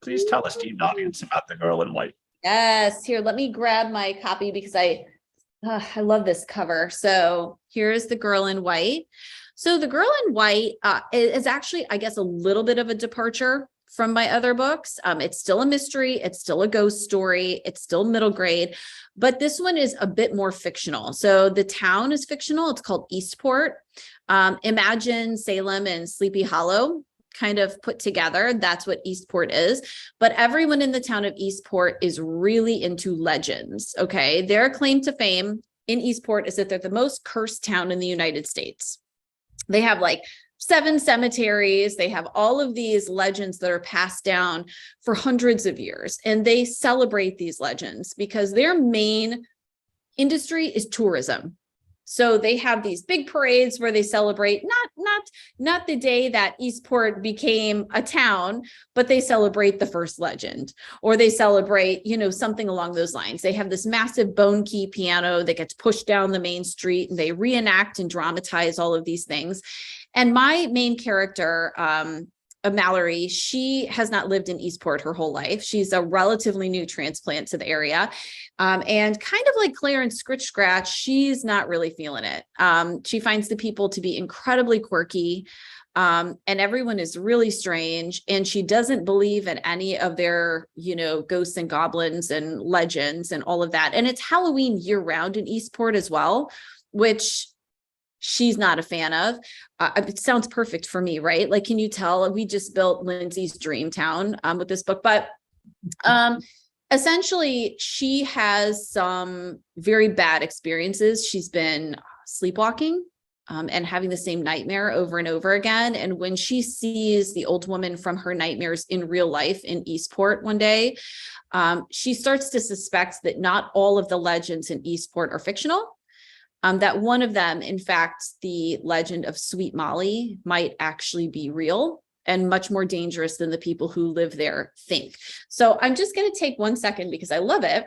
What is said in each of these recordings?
please tell the esteemed audience about the girl in white. Yes, here, let me grab my copy because I love this cover. So here's the girl in white. So the girl in white is actually, I guess, a little bit of a departure from my other books. It's still a mystery. It's still a ghost story. It's still middle grade, but this one is a bit more fictional. So the town is fictional. It's called Eastport. Imagine Salem and Sleepy Hollow kind of put together. That's what Eastport is. But everyone in the town of Eastport is really into legends. Okay. Their claim to fame in Eastport is that they're the most cursed town in the United States. They have like 7 cemeteries. They have all of these legends that are passed down for hundreds of years. And they celebrate these legends because their main industry is tourism. So they have these big parades where they celebrate not the day that Eastport became a town, but they celebrate the first legend, or they celebrate, something along those lines. They have this massive bone key piano that gets pushed down the main street, and they reenact and dramatize all of these things. And my main character, Mallory, she has not lived in Eastport her whole life. She's a relatively new transplant to the area. And kind of like Claire in SCRITCH SCRATCH, she's not really feeling it. She finds the people to be incredibly quirky, and everyone is really strange. And she doesn't believe in any of their, ghosts and goblins and legends and all of that. And it's Halloween year round in Eastport as well, which she's not a fan of. It sounds perfect for me, right? Like, can you tell we just built Lindsay's dream town with this book? But essentially, she has some very bad experiences. She's been sleepwalking and having the same nightmare over and over again. And when she sees the old woman from her nightmares in real life in Eastport one day, she starts to suspect that not all of the legends in Eastport are fictional. That one of them, in fact, the legend of Sweet Molly, might actually be real and much more dangerous than the people who live there think. So I'm just going to take 1 second, because I love it,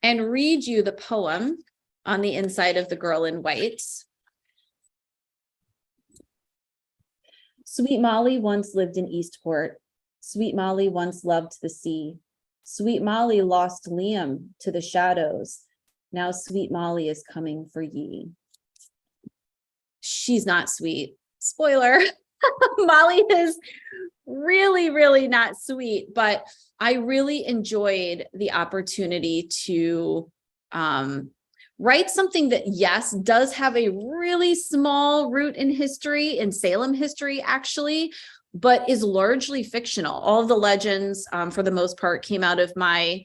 and read you the poem on the inside of the girl in white. Sweet Molly once lived in Eastport. Sweet Molly once loved the sea. Sweet Molly lost Liam to the shadows. Now sweet Molly is coming for ye. She's not sweet. Spoiler. Molly is really, really not sweet, but I really enjoyed the opportunity to write something that, yes, does have a really small root in history, in Salem history, actually, but is largely fictional. All of the legends, for the most part, came out of my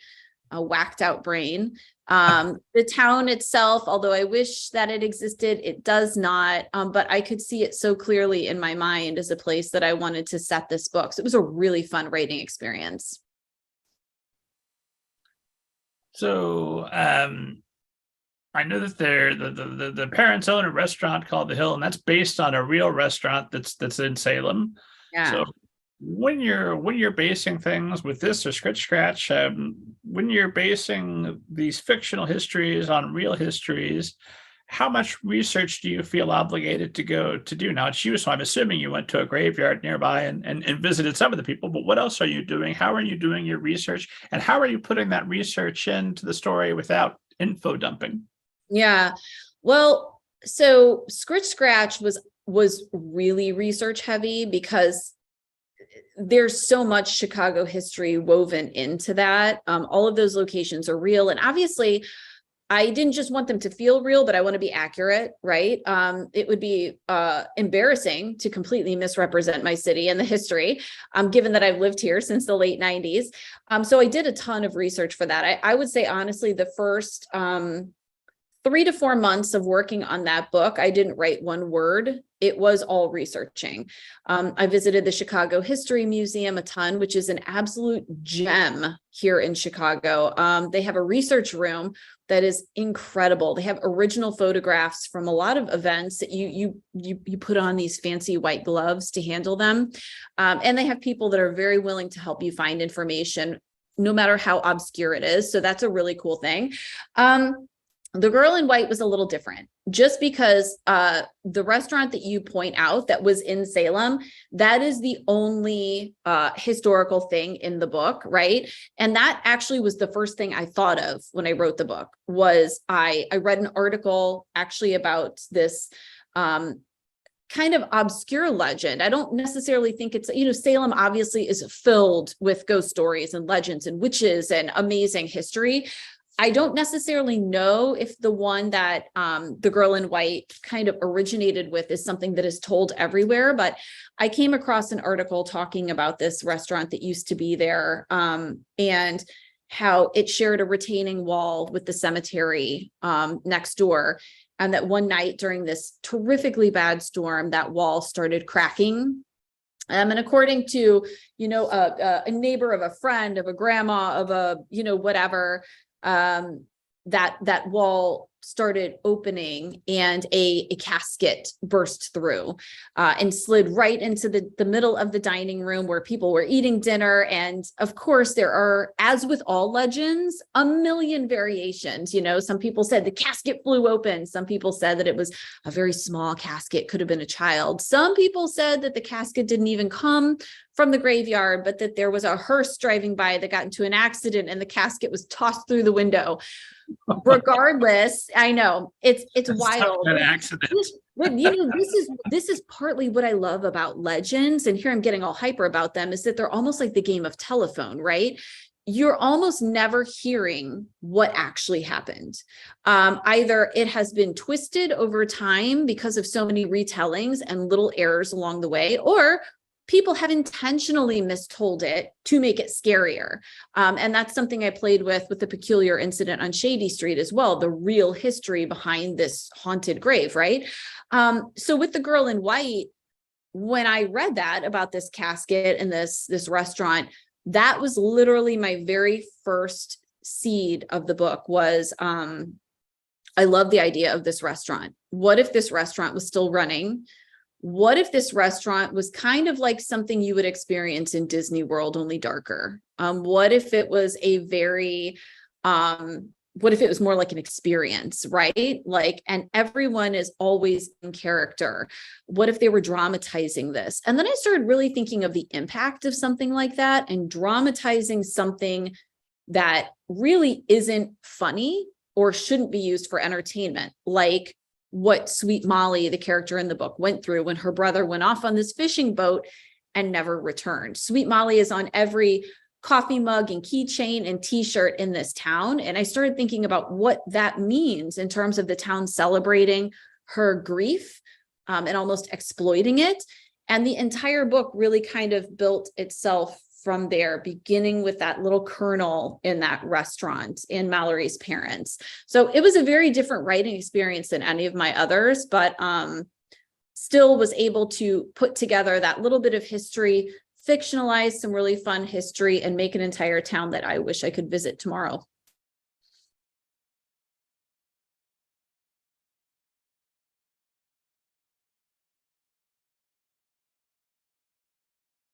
whacked out brain. The town itself, although I wish that it existed, it does not, but I could see it so clearly in my mind as a place that I wanted to set this book. So it was a really fun writing experience. So I know that the parents own a restaurant called The Hill, and that's based on a real restaurant that's in Salem. Yeah. So when you're basing things with this or SCRITCH SCRATCH, when you're basing these fictional histories on real histories, how much research do you feel obligated to do? Now, it's you, so I'm assuming you went to a graveyard nearby and visited some of the people, but what else are you doing? How are you doing your research? And how are you putting that research into the story without info dumping? Yeah. Well, so SCRITCH SCRATCH was really research heavy because there's so much Chicago history woven into that. All of those locations are real. And obviously, I didn't just want them to feel real, but I want to be accurate, right? It would be embarrassing to completely misrepresent my city and the history, given that I've lived here since the late 90s. So I did a ton of research for that. I would say, honestly, the first 3 to 4 months of working on that book, I didn't write one word. It was all researching. I visited the Chicago History Museum a ton, which is an absolute gem here in Chicago. They have a research room that is incredible. They have original photographs from a lot of events that you put on these fancy white gloves to handle them. And they have people that are very willing to help you find information, no matter how obscure it is. So that's a really cool thing. The Girl in White was a little different, just because the restaurant that you point out that was in Salem, that is the only historical thing in the book, right? And that actually was the first thing I thought of when I wrote the book. Was I read an article actually about this kind of obscure legend. I don't necessarily think it's, Salem obviously is filled with ghost stories and legends and witches and amazing history. I don't necessarily know if the one that the Girl in White kind of originated with is something that is told everywhere, but I came across an article talking about this restaurant that used to be there, and how it shared a retaining wall with the cemetery next door. And that one night during this terrifically bad storm, that wall started cracking. And according to, a neighbor of a friend, of a grandma, of a, whatever, that wall started opening, and a casket burst through and slid right into the middle of the dining room where people were eating dinner. And of course, there are, as with all legends, a million variations. Some people said the casket flew open. Some people said that it was a very small casket, could have been a child. Some people said that the casket didn't even come from the graveyard, but that there was a hearse driving by that got into an accident and the casket was tossed through the window. Regardless, I know it's wild. An accident. This is partly what I love about legends, and here I'm getting all hyper about them, is that they're almost like the game of telephone, right? You're almost never hearing what actually happened. Either it has been twisted over time because of so many retellings and little errors along the way, or people have intentionally mistold it to make it scarier. And that's something I played with the peculiar incident on Shady Street as well, the real history behind this haunted grave, right? So with the Girl in White, when I read that about this casket and this restaurant, that was literally my very first seed of the book. Was I love the idea of this restaurant. What if this restaurant was still running? What if this restaurant was kind of like something you would experience in Disney World, only darker? What if it was what if it was more like an experience, right? And everyone is always in character. What if they were dramatizing this? And then I started really thinking of the impact of something like that, and dramatizing something that really isn't funny or shouldn't be used for entertainment, like what Sweet Molly, the character in the book, went through when her brother went off on this fishing boat and never returned. Sweet Molly is on every coffee mug and keychain and t-shirt in this town. And I started thinking about what that means in terms of the town celebrating her grief and almost exploiting it. And the entire book really kind of built itself from there, beginning with that little kernel in that restaurant in Mallory's parents. So it was a very different writing experience than any of my others, but still was able to put together that little bit of history, fictionalize some really fun history, and make an entire town that I wish I could visit tomorrow.